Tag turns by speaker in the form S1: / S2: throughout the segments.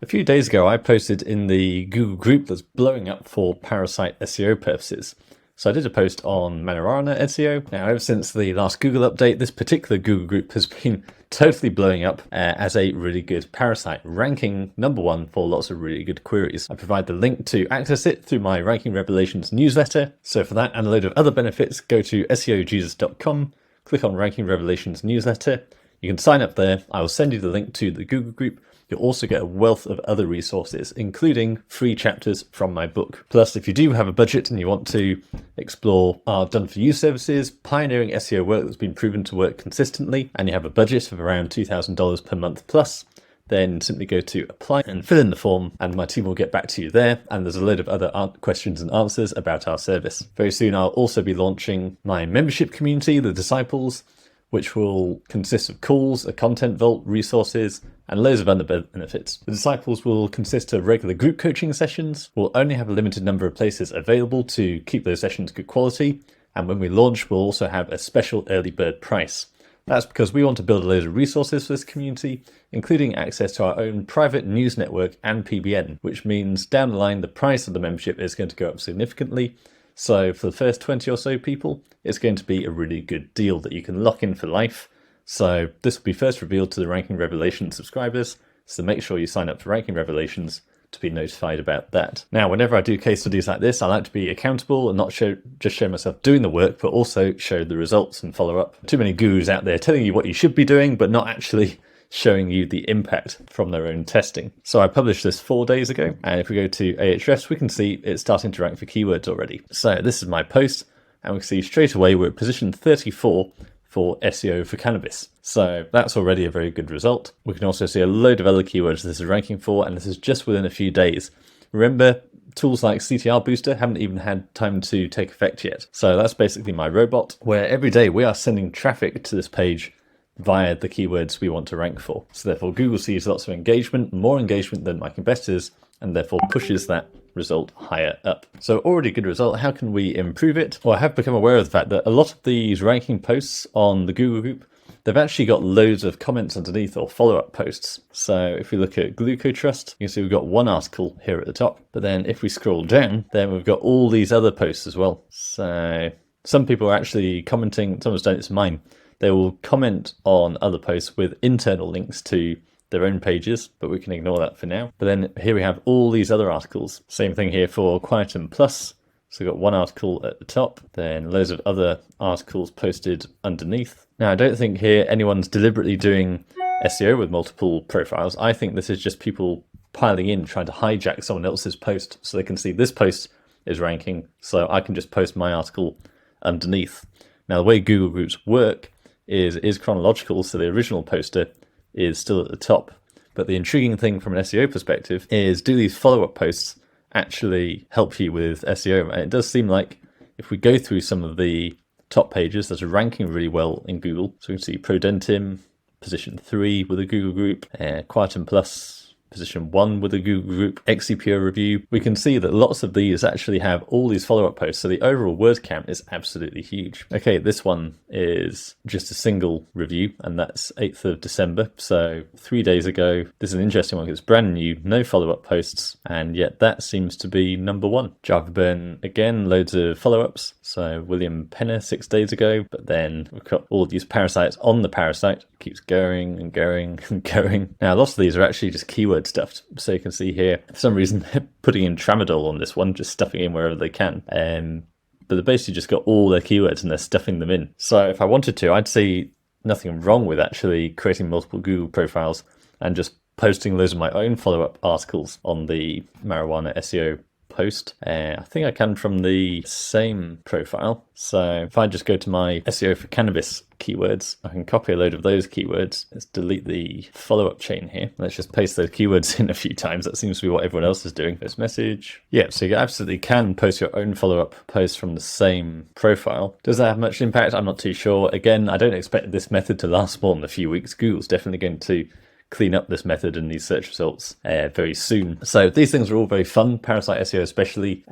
S1: A few days ago, I posted in the Google group that's blowing up for Parasite SEO purposes. So I did a post on Marijuana SEO. Now, ever since the last Google update, this particular Google group has been totally blowing up as a really good Parasite, ranking #1 for lots of really good queries. I provide the link to access it through my Ranking Revelations newsletter. So for that and a load of other benefits, go to seojesus.com, click on Ranking Revelations newsletter. You can sign up there. I will send you the link to the Google group. You'll also get a wealth of other resources, including free chapters from my book. Plus, if you do have a budget and you want to explore our done-for-you services, pioneering SEO work that's been proven to work consistently, and you have a budget of around $2,000 per month plus, then simply go to apply and fill in the form, and my team will get back to you there. And there's a load of other questions and answers about our service. Very soon, I'll also be launching my membership community, the Disciples, which will consist of calls, a content vault, resources, and loads of other benefits. The Disciples will consist of regular group coaching sessions. We'll only have a limited number of places available to keep those sessions good quality. And when we launch, we'll also have a special early bird price. That's because we want to build a load of resources for this community, including access to our own private news network and PBN, which means down the line, the price of the membership is going to go up significantly. So for the first 20 or so people, it's going to be a really good deal that you can lock in for life. So this will be first revealed to the Ranking Revelations subscribers. So make sure you sign up for Ranking Revelations to be notified about that. Now, whenever I do case studies like this, I like to be accountable and not just show myself doing the work, but also show the results and follow up. Too many gurus out there telling you what you should be doing, but not actually showing you the impact from their own testing. So I published this 4 days ago, and if we go to Ahrefs, we can see it's starting to rank for keywords already. So this is my post, and we can see straight away we're at position 34 for SEO for cannabis. So that's already a very good result. We can also see a load of other keywords this is ranking for, and this is just within a few days. Remember, tools like CTR Booster haven't even had time to take effect yet. So that's basically my robot, where every day we are sending traffic to this page via the keywords we want to rank for. So therefore Google sees lots of engagement, more engagement than my competitors, and therefore pushes that result higher up. So already a good result. How can we improve it? Well, I have become aware of the fact that a lot of these ranking posts on the Google group, they've actually got loads of comments underneath or follow-up posts. So if we look at Glucotrust, you can see we've got one article here at the top, but then if we scroll down, then we've got all these other posts as well. So some people are actually commenting, someone's done it to mine. They will comment on other posts with internal links to their own pages, but we can ignore that for now. But then here we have all these other articles. Same thing here for Quietum Plus. So we've got one article at the top, then loads of other articles posted underneath. Now, I don't think here anyone's deliberately doing SEO with multiple profiles. I think this is just people piling in, trying to hijack someone else's post so they can see this post is ranking, so I can just post my article underneath. Now, the way Google groups work is chronological, so the original poster is still at the top. But the intriguing thing from an SEO perspective is, do these follow-up posts actually help you with SEO? And it does seem like if we go through some of the top pages that are ranking really well in Google, so we can see Prodentim, position 3 with a Google group, Quietum Plus, position 1 with a Google group, XCPO review. We can see that lots of these actually have all these follow-up posts, so the overall word count is absolutely huge. Okay, this one is just a single review, and that's 8th of December, so 3 days ago. This is an interesting one because it's brand new, no follow-up posts, and yet that seems to be #1. Java Burn, again, loads of follow-ups. So William Penner 6 days ago, but then we've got all these parasites on the Parasite. Keeps going and going and going. Now, lots of these are actually just keyword stuffed. So you can see here, for some reason, they're putting in tramadol on this one, just stuffing in wherever they can. But they basically just got all their keywords and they're stuffing them in. So if I wanted to, I'd see nothing wrong with actually creating multiple Google profiles and just posting loads of my own follow-up articles on the Marijuana SEO post. I think I can from the same profile. So if I just go to my SEO for cannabis keywords, I can copy a load of those keywords. Let's delete the follow-up chain here. Let's just paste those keywords in a few times. That seems to be what everyone else is doing. This message. Yeah, so you absolutely can post your own follow-up posts from the same profile. Does that have much impact? I'm not too sure. Again, I don't expect this method to last more than a few weeks. Google's definitely going to clean up this method and these search results very soon. So these things are all very fun, Parasite SEO especially.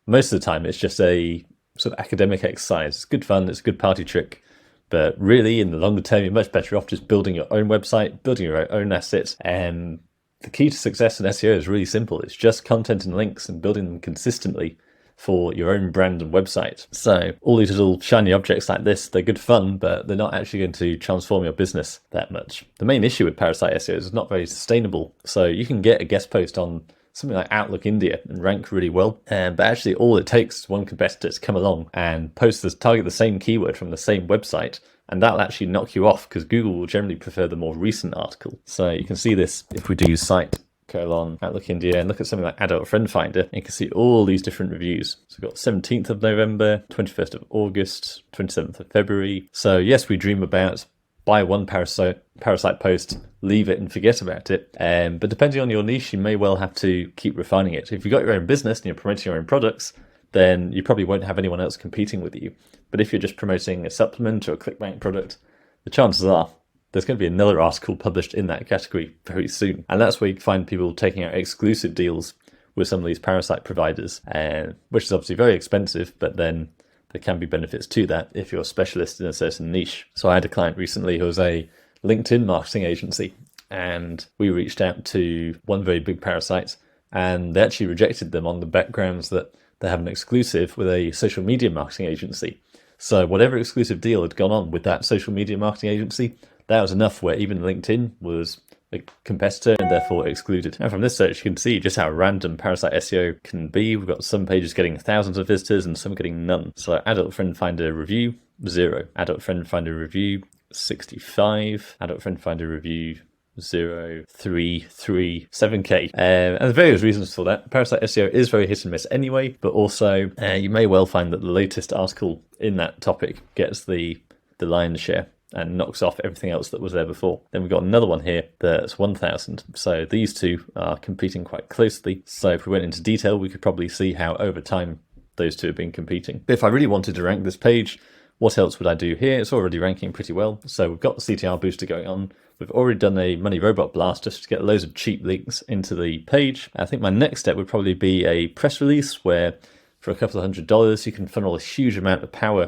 S1: Most of the time it's just a sort of academic exercise. It's good fun, it's a good party trick. But really, in the longer term, you're much better off just building your own website, building your own assets, and The key to success in SEO is really simple. It's just content and links and building them consistently for your own brand and website. So all these little shiny objects like this, they're good fun, but they're not actually going to transform your business that much. The main issue with Parasite SEO is it's not very sustainable. So you can get a guest post on something like Outlook India and rank really well. But actually all it takes is one competitor to come along and target the same keyword from the same website, and that'll actually knock you off because Google will generally prefer the more recent article. So you can see this if we do site Outlook India and look at something like Adult Friend Finder. You can see all these different reviews. So we've got 17th of November, 21st of August, 27th of February. So yes, we dream about buy one Parasite post, leave it and forget about it. But depending on your niche, you may well have to keep refining it. If you've got your own business and you're promoting your own products, then you probably won't have anyone else competing with you. But if you're just promoting a supplement or a ClickBank product, the chances are there's going to be another article published in that category very soon. And that's where you find people taking out exclusive deals with some of these Parasite providers, which is obviously very expensive, but then there can be benefits to that if you're a specialist in a certain niche. So I had a client recently who was a LinkedIn marketing agency, and we reached out to one very big Parasite, and they actually rejected them on the backgrounds that they have an exclusive with a social media marketing agency. So whatever exclusive deal had gone on with that social media marketing agency, that was enough where even LinkedIn was a competitor and therefore excluded. And from this search, you can see just how random Parasite SEO can be. We've got some pages getting thousands of visitors and some getting none. So Adult Friend Finder review, 0. Adult Friend Finder review, 65. Adult Friend Finder review, 0, 3, 3, 7K. And there's various reasons for that. Parasite SEO is very hit and miss anyway, but also you may well find that the latest article in that topic gets the lion's share and knocks off everything else that was there before. Then we've got another one here that's 1,000. So these two are competing quite closely. So if we went into detail, we could probably see how over time those two have been competing. But if I really wanted to rank this page, what else would I do here? It's already ranking pretty well. So we've got the CTR booster going on. We've already done a money robot blast just to get loads of cheap links into the page. I think my next step would probably be a press release where for a couple of $100, you can funnel a huge amount of power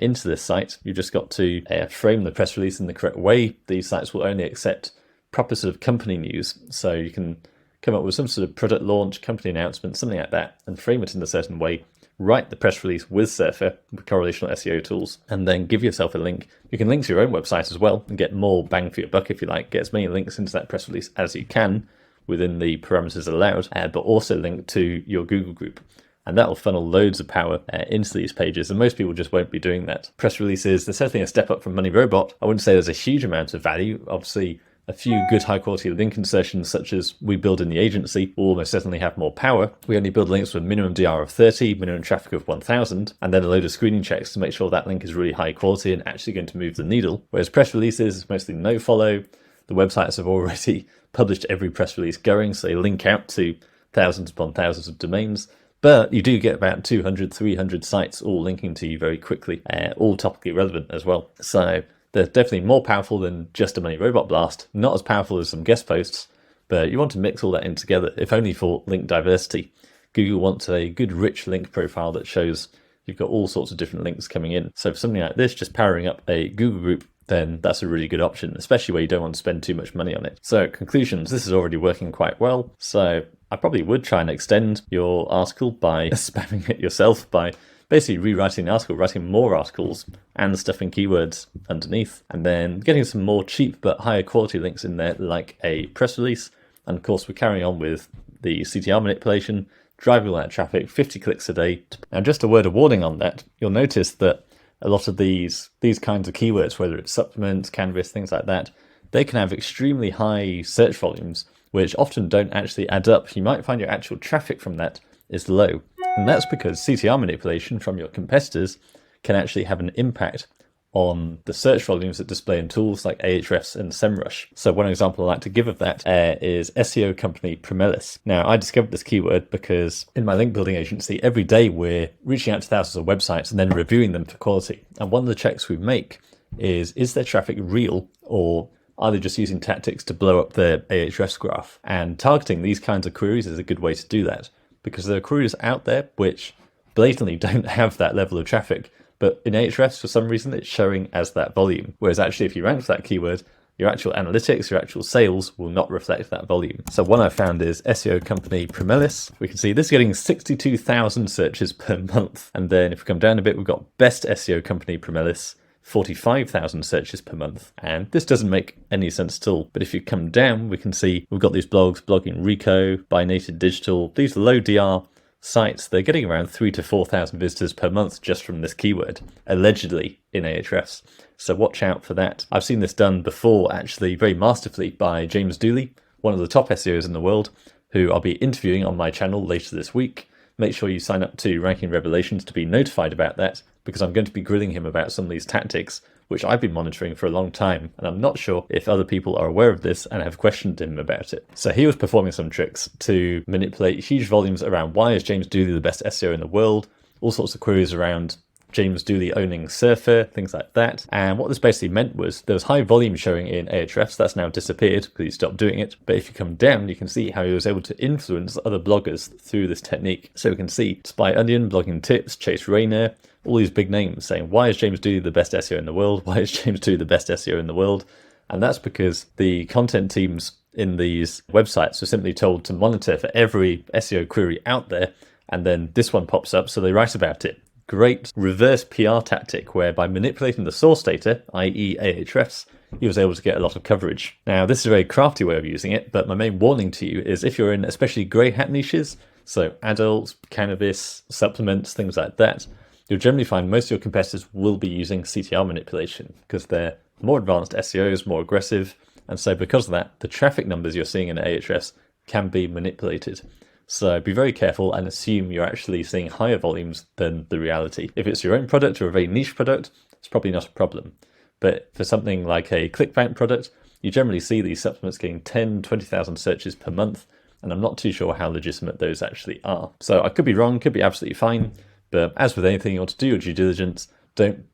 S1: into this site. You've just got to frame the press release in the correct way. These sites will only accept proper sort of company news. So you can come up with some sort of product launch, company announcement, something like that, and frame it in a certain way. Write the press release with Surfer, with correlational SEO tools, and then give yourself a link. You can link to your own website as well and get more bang for your buck if you like. Get as many links into that press release as you can within the parameters allowed, but also link to your Google group. And that will funnel loads of power into these pages, and most people just won't be doing that. Press releases, they're certainly a step up from Money Robot. I wouldn't say there's a huge amount of value. Obviously, a few good high quality link insertions such as we build in the agency will almost certainly have more power. We only build links with minimum DR of 30, minimum traffic of 1,000, and then a load of screening checks to make sure that link is really high quality and actually going to move the needle. Whereas press releases, mostly no follow. The websites have already published every press release going, so they link out to thousands upon thousands of domains. But you do get about 200, 300 sites all linking to you very quickly, all topically relevant as well. So they're definitely more powerful than just a Money Robot blast, not as powerful as some guest posts, but you want to mix all that in together, if only for link diversity. Google wants a good rich link profile that shows you've got all sorts of different links coming in. So for something like this, just powering up a Google group, then that's a really good option, especially where you don't want to spend too much money on it. So conclusions, this is already working quite well. So I probably would try and extend your article by spamming it yourself, by basically rewriting the article, writing more articles and stuffing keywords underneath, and then getting some more cheap but higher quality links in there like a press release. And of course, we're carrying on with the CTR manipulation, driving all that traffic, 50 clicks a day. Now, just a word of warning on that, you'll notice that a lot of these kinds of keywords, whether it's supplements, canvas, things like that, they can have extremely high search volumes, which often don't actually add up. You might find your actual traffic from that is low. And that's because CTR manipulation from your competitors can actually have an impact on the search volumes that display in tools like Ahrefs and SEMrush. So one example I like to give of that is SEO company Promelis. Now, I discovered this keyword because in my link building agency, every day we're reaching out to thousands of websites and then reviewing them for quality. And one of the checks we make is their traffic real, or are they just using tactics to blow up their Ahrefs graph? And targeting these kinds of queries is a good way to do that, because there are queries out there which blatantly don't have that level of traffic, but in Ahrefs, for some reason, it's showing as that volume. Whereas actually, if you rank for that keyword, your actual analytics, your actual sales will not reflect that volume. So one I found is SEO company Primelis. We can see this is getting 62,000 searches per month. And then if we come down a bit, we've got best SEO company Primelis, 45,000 searches per month. And this doesn't make any sense at all. But if you come down, we can see we've got these blogs, Blogging Rico, Buy Native Digital. These low DR sites, they're getting around 3,000 to 4,000 visitors per month just from this keyword, allegedly in Ahrefs. So watch out for that. I've seen this done before, actually, very masterfully by James Dooley, one of the top SEOs in the world, who I'll be interviewing on my channel later this week. Make sure you sign up to Ranking Revelations to be notified about that, because I'm going to be grilling him about some of these tactics, which I've been monitoring for a long time, and I'm not sure if other people are aware of this and have questioned him about it. So he was performing some tricks to manipulate huge volumes around why is James Dooley the best SEO in the world, all sorts of queries around James Dooley owning Surfer, things like that. And what this basically meant was there was high volume showing in Ahrefs. That's now disappeared because he stopped doing it. But if you come down, you can see how he was able to influence other bloggers through this technique. So we can see Spy Onion, Blogging Tips, Chase Rayner, all these big names saying, why is James Dooley the best SEO in the world? Why is James Dooley the best SEO in the world? And that's because the content teams in these websites were simply told to monitor for every SEO query out there. And then this one pops up, so they write about it. Great reverse PR tactic where by manipulating the source data, i.e. Ahrefs, he was able to get a lot of coverage. Now, this is a very crafty way of using it, but my main warning to you is if you're in especially grey hat niches, so adults, cannabis, supplements, things like that, you'll generally find most of your competitors will be using CTR manipulation because they're more advanced SEOs, more aggressive, and so because of that, the traffic numbers you're seeing in Ahrefs can be manipulated. So be very careful and assume you're actually seeing higher volumes than the reality. If it's your own product or a very niche product, it's probably not a problem. But for something like a ClickBank product, you generally see these supplements getting 10, 20,000 searches per month, and I'm not too sure how legitimate those actually are. So I could be wrong, could be absolutely fine, but as with anything, you want to do your due diligence, don't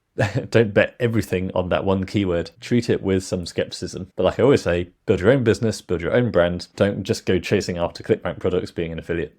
S1: bet everything on that one keyword. Treat it with some skepticism. But like I always say, build your own business, build your own brand. Don't just go chasing after ClickBank products being an affiliate.